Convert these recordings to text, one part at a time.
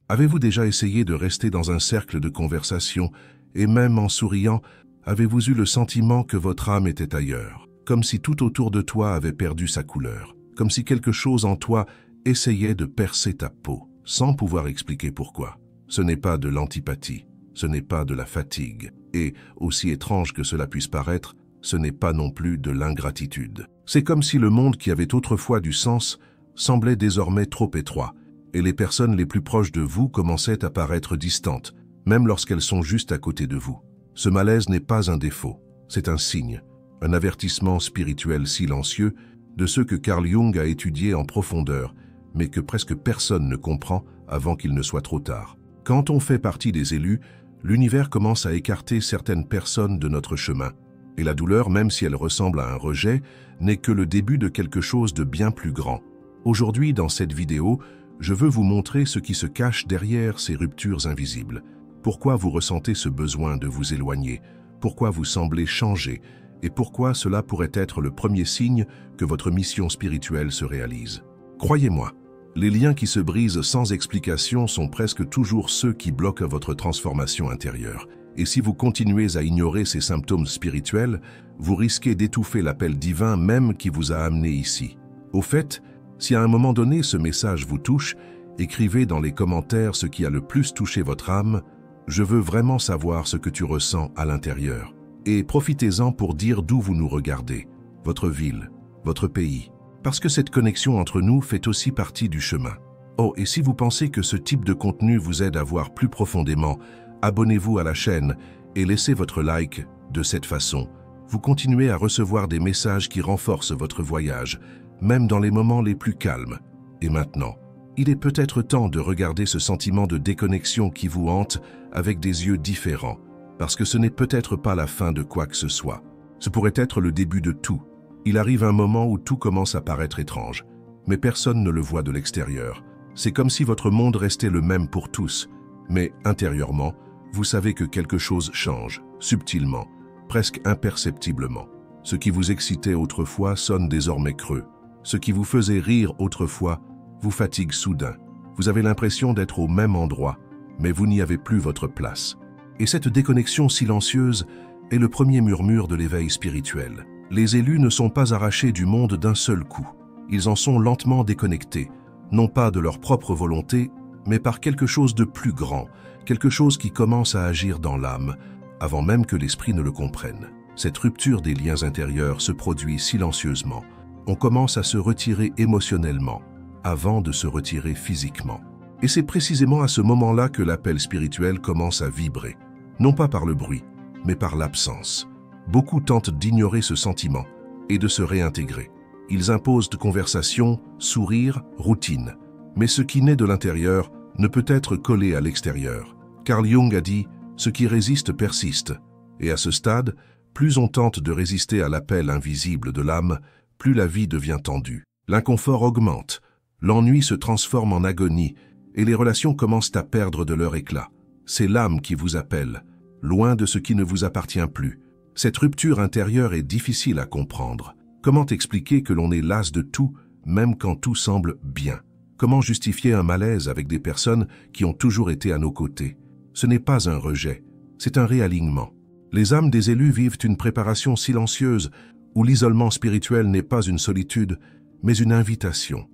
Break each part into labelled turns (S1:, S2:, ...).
S1: Avez-vous déjà essayé de rester dans un cercle de conversation et même en souriant, avez-vous eu le sentiment que votre âme était ailleurs, comme si tout autour de toi avait perdu sa couleur, comme si quelque chose en toi essayait de percer ta peau, sans pouvoir expliquer pourquoi? Ce n'est pas de l'antipathie, ce n'est pas de la fatigue, et, aussi étrange que cela puisse paraître, ce n'est pas non plus de l'ingratitude. C'est comme si le monde qui avait autrefois du sens semblait désormais trop étroit, et les personnes les plus proches de vous commençaient à paraître distantes, même lorsqu'elles sont juste à côté de vous. Ce malaise n'est pas un défaut, c'est un signe, un avertissement spirituel silencieux de ceux que Carl Jung a étudiés en profondeur, mais que presque personne ne comprend avant qu'il ne soit trop tard. Quand on fait partie des élus, l'univers commence à écarter certaines personnes de notre chemin, et la douleur, même si elle ressemble à un rejet, n'est que le début de quelque chose de bien plus grand. Aujourd'hui, dans cette vidéo, je veux vous montrer ce qui se cache derrière ces ruptures invisibles. Pourquoi vous ressentez ce besoin de vous éloigner, pourquoi vous semblez changer, et pourquoi cela pourrait être le premier signe que votre mission spirituelle se réalise. Croyez-moi, les liens qui se brisent sans explication sont presque toujours ceux qui bloquent votre transformation intérieure. Et si vous continuez à ignorer ces symptômes spirituels, vous risquez d'étouffer l'appel divin même qui vous a amené ici. Au fait, si à un moment donné ce message vous touche, écrivez dans les commentaires ce qui a le plus touché votre âme. Je veux vraiment savoir ce que tu ressens à l'intérieur. Et profitez-en pour dire d'où vous nous regardez, votre ville, votre pays. Parce que cette connexion entre nous fait aussi partie du chemin. Oh, et si vous pensez que ce type de contenu vous aide à voir plus profondément, abonnez-vous à la chaîne et laissez votre like. De cette façon, vous continuez à recevoir des messages qui renforcent votre voyage, même dans les moments les plus calmes. Et maintenant, il est peut-être temps de regarder ce sentiment de déconnexion qui vous hante avec des yeux différents, parce que ce n'est peut-être pas la fin de quoi que ce soit. Ce pourrait être le début de tout. Il arrive un moment où tout commence à paraître étrange, mais personne ne le voit de l'extérieur. C'est comme si votre monde restait le même pour tous, mais intérieurement, vous savez que quelque chose change, subtilement, presque imperceptiblement. Ce qui vous excitait autrefois sonne désormais creux. Ce qui vous faisait rire autrefois vous fatigue soudain. Vous avez l'impression d'être au même endroit, mais vous n'y avez plus votre place. Et cette déconnexion silencieuse est le premier murmure de l'éveil spirituel. Les élus ne sont pas arrachés du monde d'un seul coup. Ils en sont lentement déconnectés, non pas de leur propre volonté, mais par quelque chose de plus grand, quelque chose qui commence à agir dans l'âme, avant même que l'esprit ne le comprenne. Cette rupture des liens intérieurs se produit silencieusement. On commence à se retirer émotionnellement, avant de se retirer physiquement. Et c'est précisément à ce moment-là que l'appel spirituel commence à vibrer, non pas par le bruit, mais par l'absence. Beaucoup tentent d'ignorer ce sentiment et de se réintégrer. Ils imposent de conversation, sourire, routine. Mais ce qui naît de l'intérieur ne peut être collé à l'extérieur. Carl Jung a dit « ce qui résiste persiste ». Et à ce stade, plus on tente de résister à l'appel invisible de l'âme, plus la vie devient tendue. L'inconfort augmente, l'ennui se transforme en agonie et les relations commencent à perdre de leur éclat. C'est l'âme qui vous appelle, loin de ce qui ne vous appartient plus. Cette rupture intérieure est difficile à comprendre. Comment expliquer que l'on est las de tout, même quand tout semble bien? Comment justifier un malaise avec des personnes qui ont toujours été à nos côtés? Ce n'est pas un rejet, c'est un réalignement. Les âmes des élus vivent une préparation silencieuse où l'isolement spirituel n'est pas une solitude, mais une invitation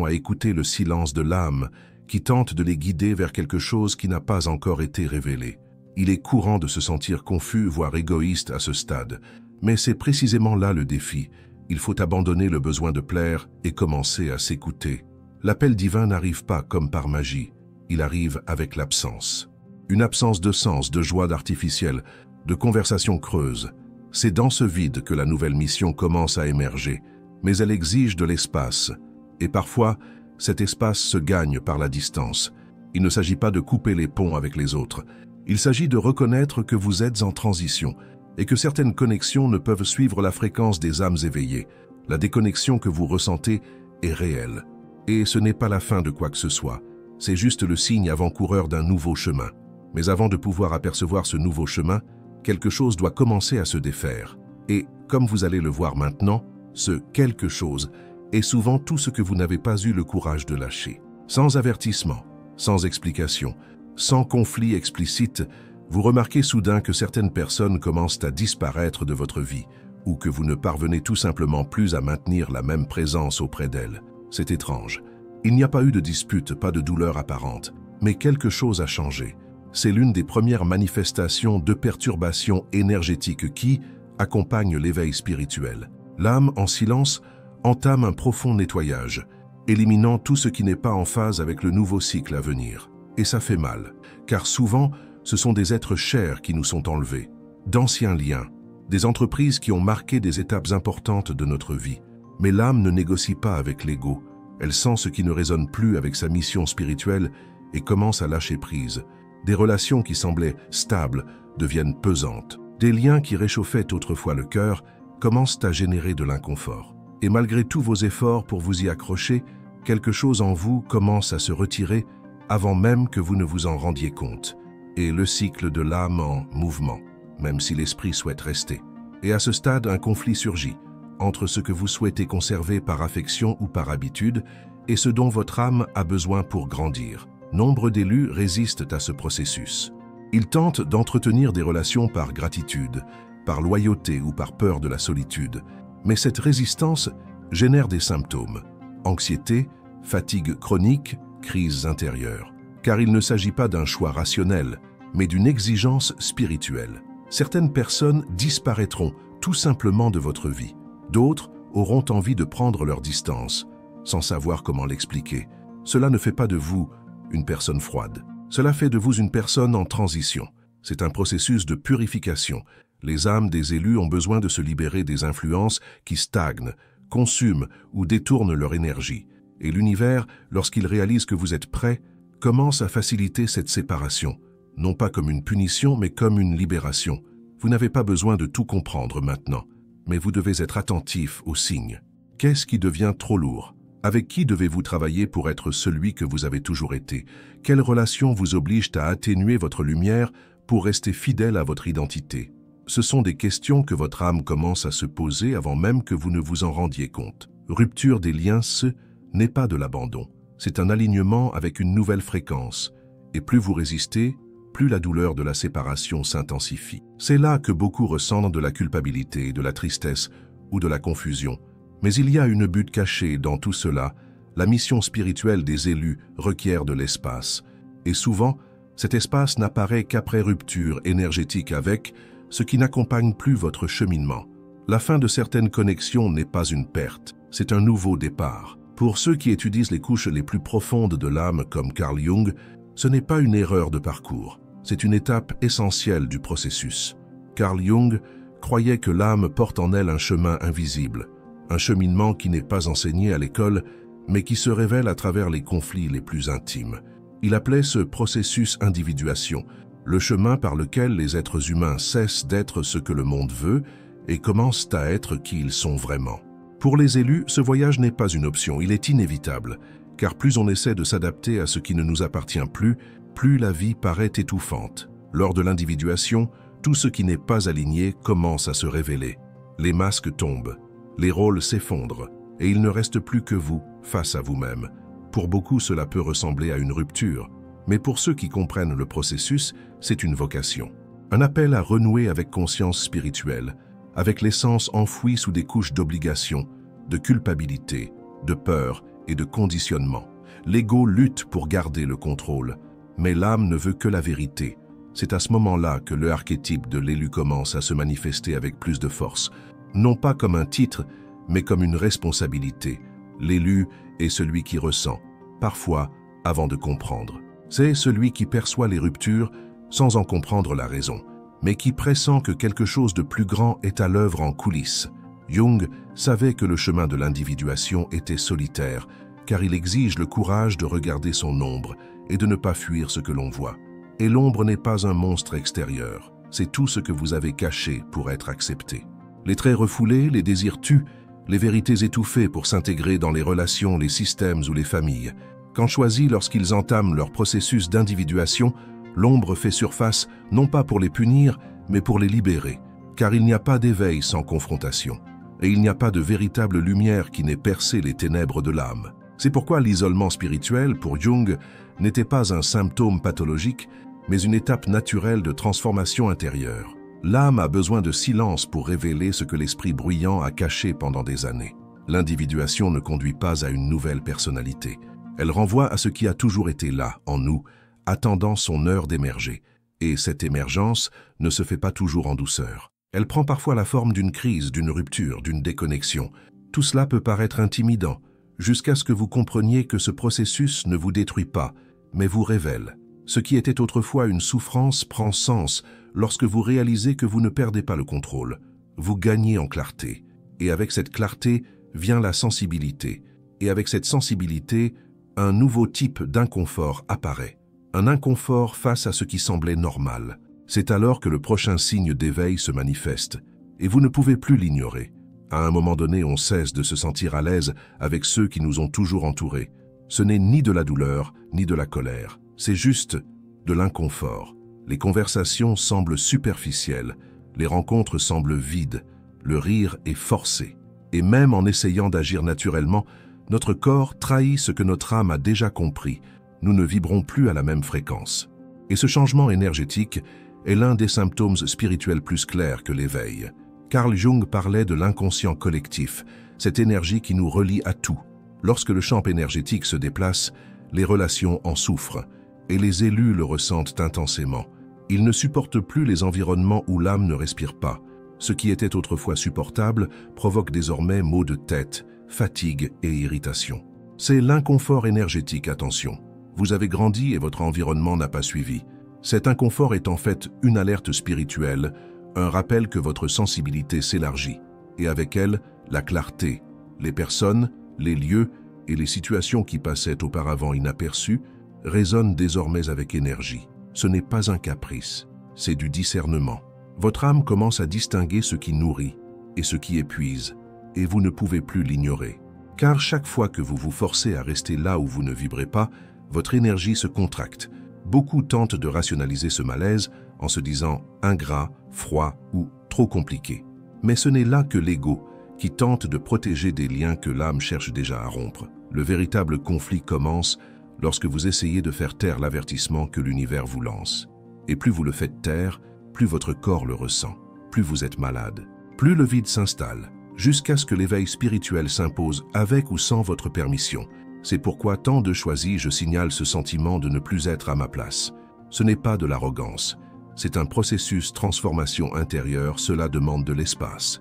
S1: à écouter le silence de l'âme qui tente de les guider vers quelque chose qui n'a pas encore été révélé. Il est courant de se sentir confus, voire égoïste à ce stade, mais c'est précisément là le défi. Il faut abandonner le besoin de plaire et commencer à s'écouter. L'appel divin n'arrive pas comme par magie, il arrive avec l'absence. Une absence de sens, de joie artificielle, de conversation creuse. C'est dans ce vide que la nouvelle mission commence à émerger, mais elle exige de l'espace. Et parfois, cet espace se gagne par la distance. Il ne s'agit pas de couper les ponts avec les autres. Il s'agit de reconnaître que vous êtes en transition et que certaines connexions ne peuvent suivre la fréquence des âmes éveillées. La déconnexion que vous ressentez est réelle. Et ce n'est pas la fin de quoi que ce soit. C'est juste le signe avant-coureur d'un nouveau chemin. Mais avant de pouvoir apercevoir ce nouveau chemin, quelque chose doit commencer à se défaire. Et, comme vous allez le voir maintenant, ce quelque chose est souvent tout ce que vous n'avez pas eu le courage de lâcher. Sans avertissement, sans explication, sans conflit explicite, vous remarquez soudain que certaines personnes commencent à disparaître de votre vie, ou que vous ne parvenez tout simplement plus à maintenir la même présence auprès d'elles. C'est étrange. Il n'y a pas eu de dispute, pas de douleur apparente, mais quelque chose a changé. C'est l'une des premières manifestations de perturbations énergétiques qui accompagnent l'éveil spirituel. L'âme, en silence, entame un profond nettoyage, éliminant tout ce qui n'est pas en phase avec le nouveau cycle à venir. Et ça fait mal, car souvent, ce sont des êtres chers qui nous sont enlevés, d'anciens liens, des entreprises qui ont marqué des étapes importantes de notre vie. Mais l'âme ne négocie pas avec l'ego. Elle sent ce qui ne résonne plus avec sa mission spirituelle et commence à lâcher prise. Des relations qui semblaient stables deviennent pesantes. Des liens qui réchauffaient autrefois le cœur commencent à générer de l'inconfort. Et malgré tous vos efforts pour vous y accrocher, quelque chose en vous commence à se retirer avant même que vous ne vous en rendiez compte. Et le cycle de l'âme en mouvement, même si l'esprit souhaite rester. Et à ce stade, un conflit surgit entre ce que vous souhaitez conserver par affection ou par habitude et ce dont votre âme a besoin pour grandir. Nombre d'élus résistent à ce processus. Ils tentent d'entretenir des relations par gratitude, par loyauté ou par peur de la solitude. Mais cette résistance génère des symptômes. Anxiété, fatigue chronique, crises intérieures. Car il ne s'agit pas d'un choix rationnel, mais d'une exigence spirituelle. Certaines personnes disparaîtront tout simplement de votre vie. D'autres auront envie de prendre leur distance, sans savoir comment l'expliquer. Cela ne fait pas de vous une personne froide. Cela fait de vous une personne en transition. C'est un processus de purification. Les âmes des élus ont besoin de se libérer des influences qui stagnent, consument ou détournent leur énergie. Et l'univers, lorsqu'il réalise que vous êtes prêt, commence à faciliter cette séparation. Non pas comme une punition, mais comme une libération. Vous n'avez pas besoin de tout comprendre maintenant, mais vous devez être attentif aux signes. Qu'est-ce qui devient trop lourd? Avec qui devez-vous travailler pour être celui que vous avez toujours été? Quelles relations vous obligent à atténuer votre lumière pour rester fidèle à votre identité? Ce sont des questions que votre âme commence à se poser avant même que vous ne vous en rendiez compte. Rupture des liens, ce n'est pas de l'abandon. C'est un alignement avec une nouvelle fréquence. Et plus vous résistez, plus la douleur de la séparation s'intensifie. C'est là que beaucoup ressentent de la culpabilité, de la tristesse ou de la confusion. Mais il y a une butte cachée dans tout cela. La mission spirituelle des élus requiert de l'espace. Et souvent, cet espace n'apparaît qu'après rupture énergétique avec ce qui n'accompagne plus votre cheminement. La fin de certaines connexions n'est pas une perte, c'est un nouveau départ. Pour ceux qui étudient les couches les plus profondes de l'âme comme Carl Jung, ce n'est pas une erreur de parcours, c'est une étape essentielle du processus. Carl Jung croyait que l'âme porte en elle un chemin invisible, un cheminement qui n'est pas enseigné à l'école, mais qui se révèle à travers les conflits les plus intimes. Il appelait ce processus individuation, le chemin par lequel les êtres humains cessent d'être ce que le monde veut et commencent à être qui ils sont vraiment. Pour les élus, ce voyage n'est pas une option, il est inévitable, car plus on essaie de s'adapter à ce qui ne nous appartient plus, plus la vie paraît étouffante. Lors de l'individuation, tout ce qui n'est pas aligné commence à se révéler. Les masques tombent, les rôles s'effondrent, et il ne reste plus que vous face à vous-même. Pour beaucoup, cela peut ressembler à une rupture, mais pour ceux qui comprennent le processus, c'est une vocation. Un appel à renouer avec conscience spirituelle, avec l'essence enfouie sous des couches d'obligation, de culpabilité, de peur et de conditionnement. L'ego lutte pour garder le contrôle, mais l'âme ne veut que la vérité. C'est à ce moment-là que le archétype de l'élu commence à se manifester avec plus de force, non pas comme un titre, mais comme une responsabilité. L'élu est celui qui ressent, parfois avant de comprendre. C'est celui qui perçoit les ruptures sans en comprendre la raison, mais qui pressent que quelque chose de plus grand est à l'œuvre en coulisses. Jung savait que le chemin de l'individuation était solitaire, car il exige le courage de regarder son ombre et de ne pas fuir ce que l'on voit. Et l'ombre n'est pas un monstre extérieur, c'est tout ce que vous avez caché pour être accepté. Les traits refoulés, les désirs tuent, les vérités étouffées pour s'intégrer dans les relations, les systèmes ou les familles. Quand choisis lorsqu'ils entament leur processus d'individuation, l'ombre fait surface non pas pour les punir, mais pour les libérer, car il n'y a pas d'éveil sans confrontation, et il n'y a pas de véritable lumière qui n'ait percé les ténèbres de l'âme. C'est pourquoi l'isolement spirituel, pour Jung, n'était pas un symptôme pathologique, mais une étape naturelle de transformation intérieure. L'âme a besoin de silence pour révéler ce que l'esprit bruyant a caché pendant des années. L'individuation ne conduit pas à une nouvelle personnalité. Elle renvoie à ce qui a toujours été là, en nous, attendant son heure d'émerger. Et cette émergence ne se fait pas toujours en douceur. Elle prend parfois la forme d'une crise, d'une rupture, d'une déconnexion. Tout cela peut paraître intimidant, jusqu'à ce que vous compreniez que ce processus ne vous détruit pas, mais vous révèle. Ce qui était autrefois une souffrance prend sens lorsque vous réalisez que vous ne perdez pas le contrôle. Vous gagnez en clarté. Et avec cette clarté vient la sensibilité. Et avec cette sensibilité, un nouveau type d'inconfort apparaît. Un inconfort face à ce qui semblait normal. C'est alors que le prochain signe d'éveil se manifeste. Et vous ne pouvez plus l'ignorer. À un moment donné, on cesse de se sentir à l'aise avec ceux qui nous ont toujours entourés. Ce n'est ni de la douleur, ni de la colère. C'est juste de l'inconfort. Les conversations semblent superficielles, les rencontres semblent vides, le rire est forcé. Et même en essayant d'agir naturellement, notre corps trahit ce que notre âme a déjà compris. Nous ne vibrons plus à la même fréquence. Et ce changement énergétique est l'un des symptômes spirituels plus clairs que l'éveil. Carl Jung parlait de l'inconscient collectif, cette énergie qui nous relie à tout. Lorsque le champ énergétique se déplace, les relations en souffrent, et les élus le ressentent intensément. Ils ne supportent plus les environnements où l'âme ne respire pas. Ce qui était autrefois supportable provoque désormais maux de tête, fatigue et irritation. C'est l'inconfort énergétique, attention. Vous avez grandi et votre environnement n'a pas suivi. Cet inconfort est en fait une alerte spirituelle, un rappel que votre sensibilité s'élargit, et avec elle, la clarté. Les personnes, les lieux et les situations qui passaient auparavant inaperçues résonnent désormais avec énergie. Ce n'est pas un caprice, c'est du discernement. Votre âme commence à distinguer ce qui nourrit et ce qui épuise, et vous ne pouvez plus l'ignorer. Car chaque fois que vous vous forcez à rester là où vous ne vibrez pas, votre énergie se contracte. Beaucoup tentent de rationaliser ce malaise en se disant ingrat, froid ou trop compliqué. Mais ce n'est là que l'ego qui tente de protéger des liens que l'âme cherche déjà à rompre. Le véritable conflit commence lorsque vous essayez de faire taire l'avertissement que l'univers vous lance. Et plus vous le faites taire, plus votre corps le ressent, plus vous êtes malade, plus le vide s'installe, jusqu'à ce que l'éveil spirituel s'impose avec ou sans votre permission. C'est pourquoi tant de choisis je signale ce sentiment de ne plus être à ma place. Ce n'est pas de l'arrogance, c'est un processus transformation intérieure, cela demande de l'espace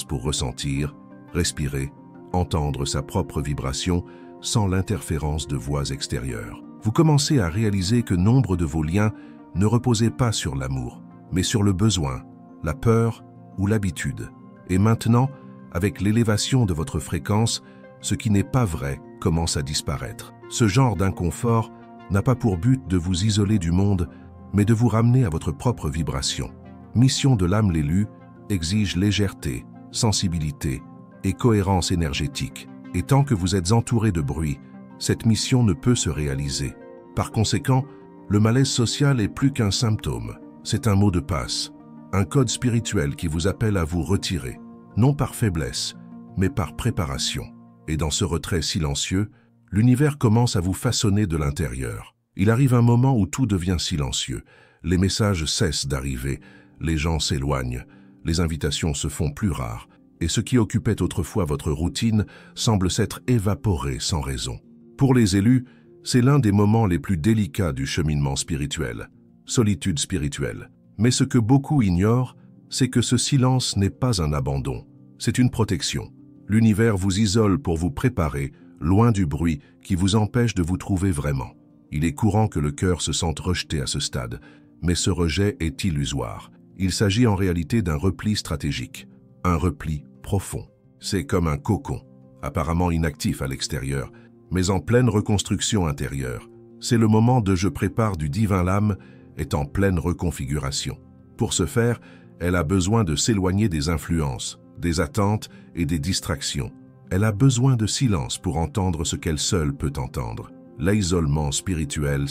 S1: pour ressentir, respirer, entendre sa propre vibration sans l'interférence de voix extérieures. Vous commencez à réaliser que nombre de vos liens ne reposaient pas sur l'amour, mais sur le besoin, la peur ou l'habitude. Et maintenant, avec l'élévation de votre fréquence, ce qui n'est pas vrai commence à disparaître. Ce genre d'inconfort n'a pas pour but de vous isoler du monde, mais de vous ramener à votre propre vibration. Mission de l'âme l'élu exige légèreté, sensibilité et cohérence énergétique. Et tant que vous êtes entouré de bruit, cette mission ne peut se réaliser. Par conséquent, le malaise social est plus qu'un symptôme. C'est un mot de passe, un code spirituel qui vous appelle à vous retirer, non par faiblesse, mais par préparation. Et dans ce retrait silencieux, l'univers commence à vous façonner de l'intérieur. Il arrive un moment où tout devient silencieux. Les messages cessent d'arriver, les gens s'éloignent, les invitations se font plus rares, et ce qui occupait autrefois votre routine semble s'être évaporé sans raison. Pour les élus, c'est l'un des moments les plus délicats du cheminement spirituel, solitude spirituelle. Mais ce que beaucoup ignorent, c'est que ce silence n'est pas un abandon, c'est une protection. L'univers vous isole pour vous préparer, loin du bruit qui vous empêche de vous trouver vraiment. Il est courant que le cœur se sente rejeté à ce stade, mais ce rejet est illusoire. Il s'agit en réalité d'un repli stratégique, un repli profond. C'est comme un cocon, apparemment inactif à l'extérieur, mais en pleine reconstruction intérieure. C'est le moment de je prépare du divin, l'âme est en pleine reconfiguration. Pour ce faire, elle a besoin de s'éloigner des influences, des attentes et des distractions. Elle a besoin de silence pour entendre ce qu'elle seule peut entendre. L'isolement spirituel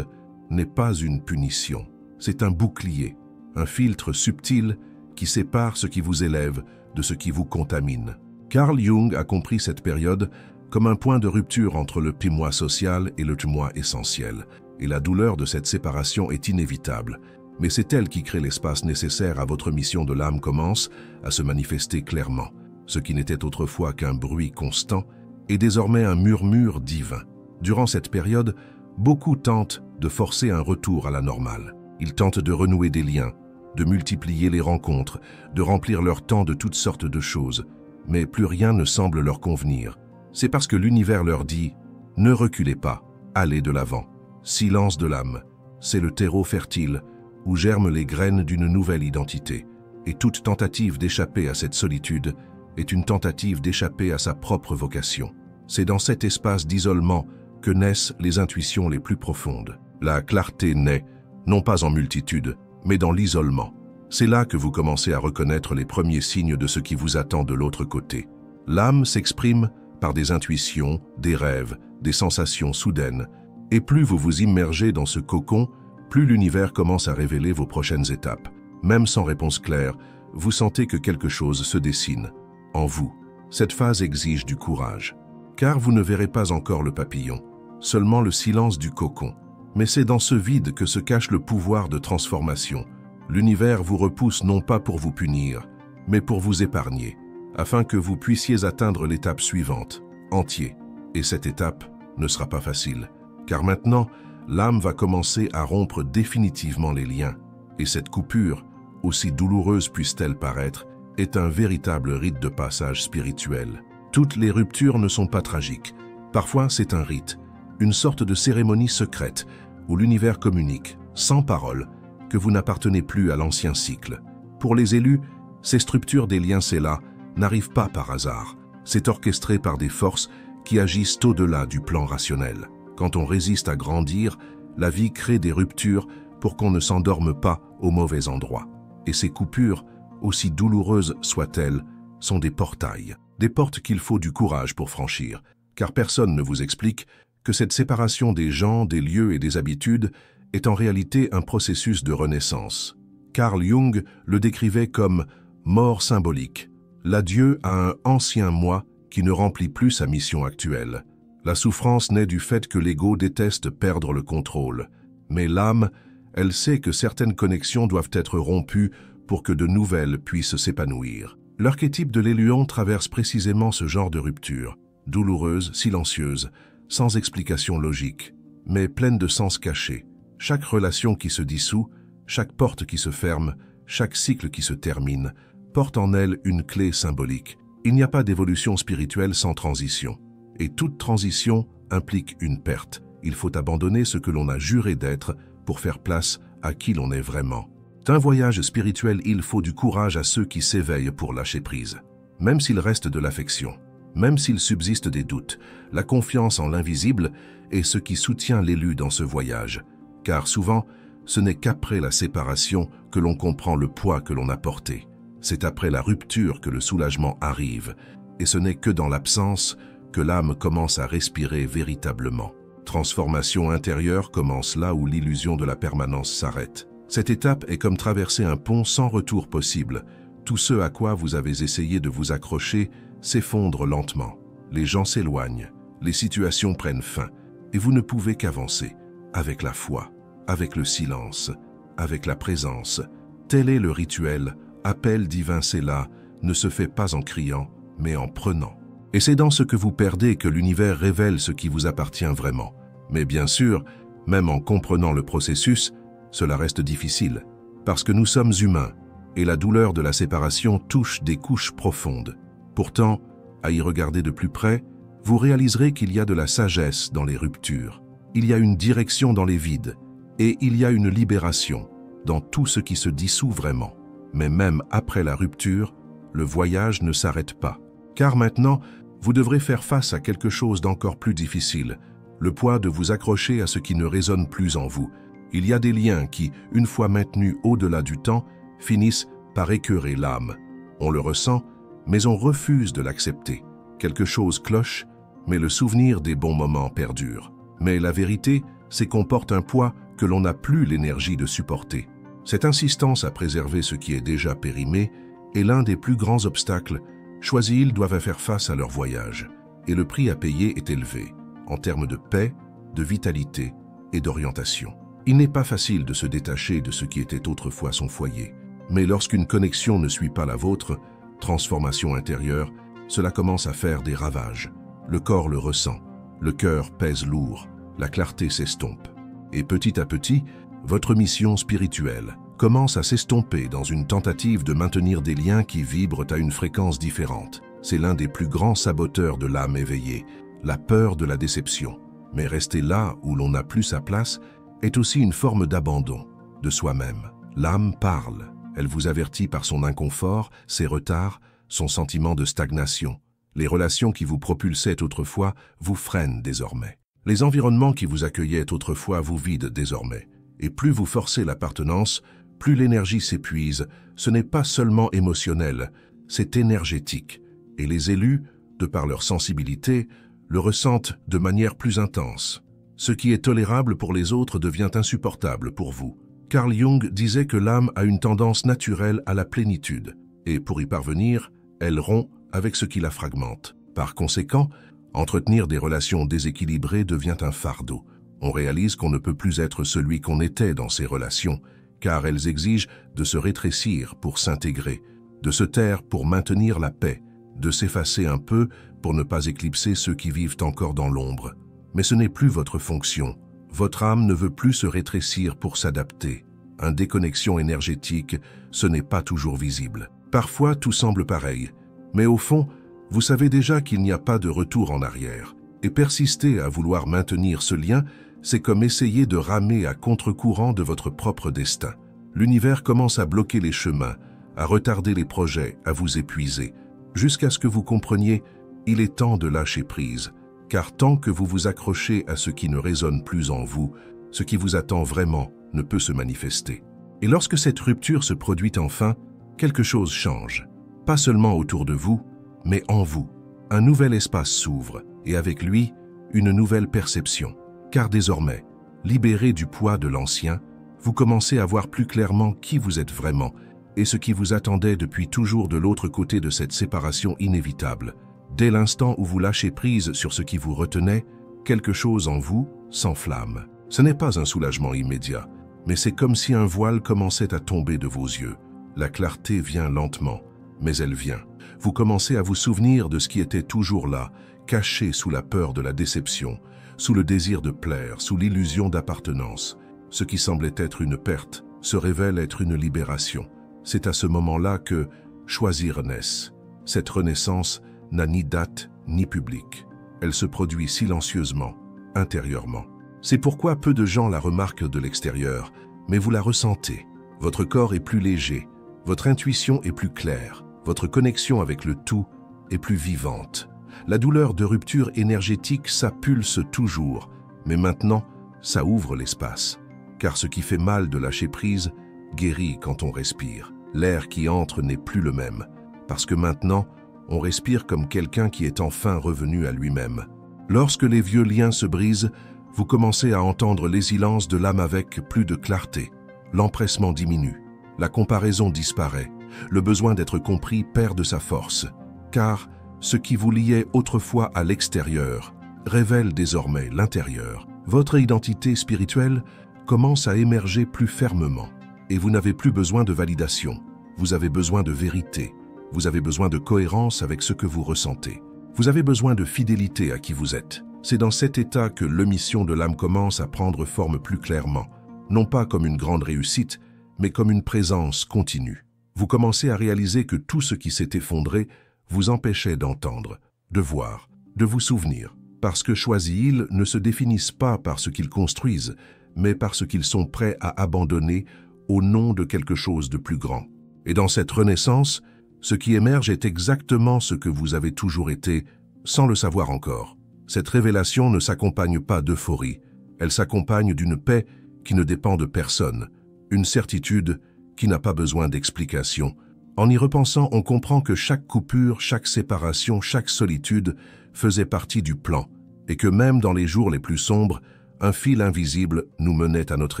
S1: n'est pas une punition, c'est un bouclier, un filtre subtil qui sépare ce qui vous élève de ce qui vous contamine. Carl Jung a compris cette période comme un point de rupture entre le moi social et le moi essentiel. Et la douleur de cette séparation est inévitable. Mais c'est elle qui crée l'espace nécessaire à votre mission de l'âme commence à se manifester clairement. Ce qui n'était autrefois qu'un bruit constant est désormais un murmure divin. Durant cette période, beaucoup tentent de forcer un retour à la normale. Ils tentent de renouer des liens, de multiplier les rencontres, de remplir leur temps de toutes sortes de choses. Mais plus rien ne semble leur convenir. C'est parce que l'univers leur dit « Ne reculez pas, allez de l'avant. Silence de l'âme, c'est le terreau fertile où germent les graines d'une nouvelle identité. Et toute tentative d'échapper à cette solitude est une tentative d'échapper à sa propre vocation. C'est dans cet espace d'isolement que naissent les intuitions les plus profondes. La clarté naît, non pas en multitude, mais dans l'isolement. C'est là que vous commencez à reconnaître les premiers signes de ce qui vous attend de l'autre côté. L'âme s'exprime par des intuitions, des rêves, des sensations soudaines. Et plus vous vous immergez dans ce cocon, plus l'univers commence à révéler vos prochaines étapes. Même sans réponse claire, vous sentez que quelque chose se dessine en vous. Cette phase exige du courage, car vous ne verrez pas encore le papillon, seulement le silence du cocon. Mais c'est dans ce vide que se cache le pouvoir de transformation. L'univers vous repousse non pas pour vous punir, mais pour vous épargner, afin que vous puissiez atteindre l'étape suivante, entier. Et cette étape ne sera pas facile, car maintenant, l'âme va commencer à rompre définitivement les liens. Et cette coupure, aussi douloureuse puisse-t-elle paraître, est un véritable rite de passage spirituel. Toutes les ruptures ne sont pas tragiques. Parfois, c'est un rite, une sorte de cérémonie secrète où l'univers communique, sans parole, que vous n'appartenez plus à l'ancien cycle. Pour les élus, ces structures des liens là n'arrivent pas par hasard. C'est orchestré par des forces qui agissent au-delà du plan rationnel. Quand on résiste à grandir, la vie crée des ruptures pour qu'on ne s'endorme pas au mauvais endroit. Et ces coupures, aussi douloureuses soient-elles, sont des portails, des portes qu'il faut du courage pour franchir, car personne ne vous explique que cette séparation des gens, des lieux et des habitudes est en réalité un processus de renaissance. Carl Jung le décrivait comme « mort symbolique », l'adieu à un ancien moi qui ne remplit plus sa mission actuelle. La souffrance naît du fait que l'ego déteste perdre le contrôle, mais l'âme, elle sait que certaines connexions doivent être rompues pour que de nouvelles puissent s'épanouir. L'archétype de l'éluon traverse précisément ce genre de rupture, douloureuse, silencieuse, sans explication logique, mais pleine de sens cachés. Chaque relation qui se dissout, chaque porte qui se ferme, chaque cycle qui se termine, porte en elle une clé symbolique. Il n'y a pas d'évolution spirituelle sans transition. Et toute transition implique une perte. Il faut abandonner ce que l'on a juré d'être pour faire place à qui l'on est vraiment. D'un voyage spirituel, il faut du courage à ceux qui s'éveillent pour lâcher prise. Même s'il reste de l'affection, même s'il subsiste des doutes, la confiance en l'invisible est ce qui soutient l'élu dans ce voyage. Car souvent, ce n'est qu'après la séparation que l'on comprend le poids que l'on a porté. C'est après la rupture que le soulagement arrive, et ce n'est que dans l'absence que l'âme commence à respirer véritablement. Transformation intérieure commence là où l'illusion de la permanence s'arrête. Cette étape est comme traverser un pont sans retour possible. Tout ce à quoi vous avez essayé de vous accrocher s'effondre lentement. Les gens s'éloignent, les situations prennent fin, et vous ne pouvez qu'avancer, avec la foi, avec le silence, avec la présence. Tel est le rituel, appel divin c'est là, ne se fait pas en criant, mais en prenant. Et c'est dans ce que vous perdez que l'univers révèle ce qui vous appartient vraiment. Mais bien sûr, même en comprenant le processus, cela reste difficile, parce que nous sommes humains, et la douleur de la séparation touche des couches profondes. Pourtant, à y regarder de plus près, vous réaliserez qu'il y a de la sagesse dans les ruptures. Il y a une direction dans les vides, et il y a une libération dans tout ce qui se dissout vraiment. Mais même après la rupture, le voyage ne s'arrête pas. Car maintenant, vous devrez faire face à quelque chose d'encore plus difficile, le poids de vous accrocher à ce qui ne résonne plus en vous. Il y a des liens qui, une fois maintenus au-delà du temps, finissent par écœurer l'âme. On le ressent, mais on refuse de l'accepter. Quelque chose cloche, mais le souvenir des bons moments perdure. Mais la vérité, c'est qu'on porte un poids que l'on n'a plus l'énergie de supporter. Cette insistance à préserver ce qui est déjà périmé est l'un des plus grands obstacles choisis ils doivent faire face à leur voyage. et le prix à payer est élevé, en termes de paix, de vitalité et d'orientation. Il n'est pas facile de se détacher de ce qui était autrefois son foyer, mais lorsqu'une connexion ne suit pas la vôtre, transformation intérieure, cela commence à faire des ravages. Le corps le ressent, le cœur pèse lourd, la clarté s'estompe. Et petit à petit, votre mission spirituelle commence à s'estomper dans une tentative de maintenir des liens qui vibrent à une fréquence différente. C'est l'un des plus grands saboteurs de l'âme éveillée, la peur de la déception. Mais rester là où l'on n'a plus sa place est aussi une forme d'abandon de soi-même. L'âme parle, elle vous avertit par son inconfort, ses retards, son sentiment de stagnation. Les relations qui vous propulsaient autrefois vous freinent désormais. Les environnements qui vous accueillaient autrefois vous vident désormais. Et plus vous forcez l'appartenance, plus l'énergie s'épuise. Ce n'est pas seulement émotionnel, c'est énergétique. Et les élus, de par leur sensibilité, le ressentent de manière plus intense. Ce qui est tolérable pour les autres devient insupportable pour vous. Carl Jung disait que l'âme a une tendance naturelle à la plénitude, et pour y parvenir, elle rompt avec ce qui la fragmente. Par conséquent, entretenir des relations déséquilibrées devient un fardeau. On réalise qu'on ne peut plus être celui qu'on était dans ces relations, car elles exigent de se rétrécir pour s'intégrer, de se taire pour maintenir la paix, de s'effacer un peu pour ne pas éclipser ceux qui vivent encore dans l'ombre. Mais ce n'est plus votre fonction. Votre âme ne veut plus se rétrécir pour s'adapter. Une déconnexion énergétique, ce n'est pas toujours visible. Parfois, tout semble pareil. Mais au fond, vous savez déjà qu'il n'y a pas de retour en arrière. Et persister à vouloir maintenir ce lien, c'est comme essayer de ramer à contre-courant de votre propre destin. L'univers commence à bloquer les chemins, à retarder les projets, à vous épuiser, jusqu'à ce que vous compreniez, il est temps de lâcher prise. Car tant que vous vous accrochez à ce qui ne résonne plus en vous, ce qui vous attend vraiment ne peut se manifester. Et lorsque cette rupture se produit enfin, quelque chose change. Pas seulement autour de vous, mais en vous. Un nouvel espace s'ouvre, et avec lui, une nouvelle perception. Car désormais, libéré du poids de l'ancien, vous commencez à voir plus clairement qui vous êtes vraiment et ce qui vous attendait depuis toujours de l'autre côté de cette séparation inévitable. Dès l'instant où vous lâchez prise sur ce qui vous retenait, quelque chose en vous s'enflamme. Ce n'est pas un soulagement immédiat, mais c'est comme si un voile commençait à tomber de vos yeux. La clarté vient lentement, mais elle vient. Vous commencez à vous souvenir de ce qui était toujours là, caché sous la peur de la déception, sous le désir de plaire, sous l'illusion d'appartenance. Ce qui semblait être une perte se révèle être une libération. C'est à ce moment-là que choisir naisse. Cette renaissance n'a ni date ni public. Elle se produit silencieusement, intérieurement. C'est pourquoi peu de gens la remarquent de l'extérieur, mais vous la ressentez. Votre corps est plus léger, votre intuition est plus claire, votre connexion avec le tout est plus vivante. La douleur de rupture énergétique, ça pulse toujours, mais maintenant, ça ouvre l'espace. Car ce qui fait mal de lâcher prise guérit quand on respire. L'air qui entre n'est plus le même, parce que maintenant, on respire comme quelqu'un qui est enfin revenu à lui-même. Lorsque les vieux liens se brisent, vous commencez à entendre l'hésilance de l'âme avec plus de clarté. L'empressement diminue, la comparaison disparaît, le besoin d'être compris perd de sa force. Car ce qui vous liait autrefois à l'extérieur révèle désormais l'intérieur. Votre identité spirituelle commence à émerger plus fermement. Et vous n'avez plus besoin de validation. Vous avez besoin de vérité. Vous avez besoin de cohérence avec ce que vous ressentez. Vous avez besoin de fidélité à qui vous êtes. C'est dans cet état que l'émission de l'âme commence à prendre forme plus clairement. Non pas comme une grande réussite, mais comme une présence continue. Vous commencez à réaliser que tout ce qui s'est effondré vous empêchait d'entendre, de voir, de vous souvenir. Parce que Choisis-ils ne se définissent pas par ce qu'ils construisent, mais par ce qu'ils sont prêts à abandonner au nom de quelque chose de plus grand. Et dans cette renaissance, ce qui émerge est exactement ce que vous avez toujours été, sans le savoir encore. Cette révélation ne s'accompagne pas d'euphorie, elle s'accompagne d'une paix qui ne dépend de personne, une certitude qui n'a pas besoin d'explication. En y repensant, on comprend que chaque coupure, chaque séparation, chaque solitude faisait partie du plan, et que même dans les jours les plus sombres, un fil invisible nous menait à notre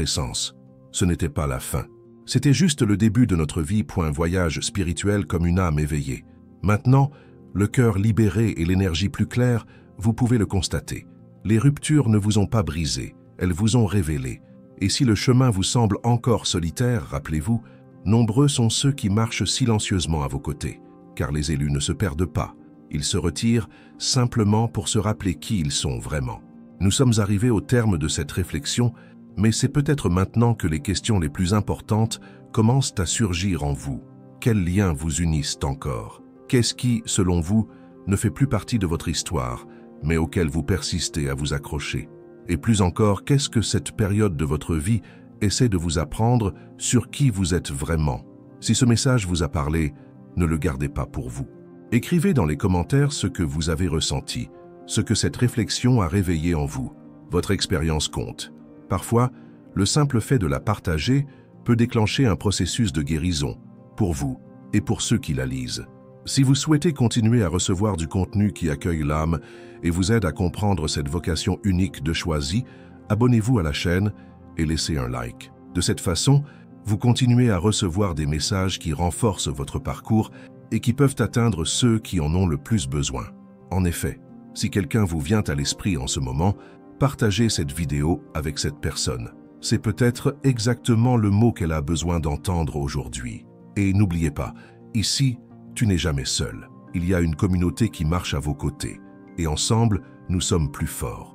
S1: essence. Ce n'était pas la fin. C'était juste le début de notre vie, voyage spirituel comme une âme éveillée. Maintenant, le cœur libéré et l'énergie plus claire, vous pouvez le constater. Les ruptures ne vous ont pas brisé, elles vous ont révélé. Et si le chemin vous semble encore solitaire, rappelez-vous, nombreux sont ceux qui marchent silencieusement à vos côtés, car les élus ne se perdent pas. Ils se retirent simplement pour se rappeler qui ils sont vraiment. Nous sommes arrivés au terme de cette réflexion, mais c'est peut-être maintenant que les questions les plus importantes commencent à surgir en vous. Quels liens vous unissent encore? Qu'est-ce qui, selon vous, ne fait plus partie de votre histoire, mais auquel vous persistez à vous accrocher? Et plus encore, qu'est-ce que cette période de votre vie essaie de vous apprendre sur qui vous êtes vraiment? Si ce message vous a parlé, ne le gardez pas pour vous. Écrivez dans les commentaires ce que vous avez ressenti, ce que cette réflexion a réveillé en vous. Votre expérience compte. Parfois, le simple fait de la partager peut déclencher un processus de guérison, pour vous et pour ceux qui la lisent. Si vous souhaitez continuer à recevoir du contenu qui accueille l'âme et vous aide à comprendre cette vocation unique de Choisi, abonnez-vous à la chaîne et laissez un like. De cette façon, vous continuez à recevoir des messages qui renforcent votre parcours et qui peuvent atteindre ceux qui en ont le plus besoin. En effet, si quelqu'un vous vient à l'esprit en ce moment, partagez cette vidéo avec cette personne. C'est peut-être exactement le mot qu'elle a besoin d'entendre aujourd'hui. Et n'oubliez pas, ici, tu n'es jamais seul. Il y a une communauté qui marche à vos côtés. Et ensemble, nous sommes plus forts.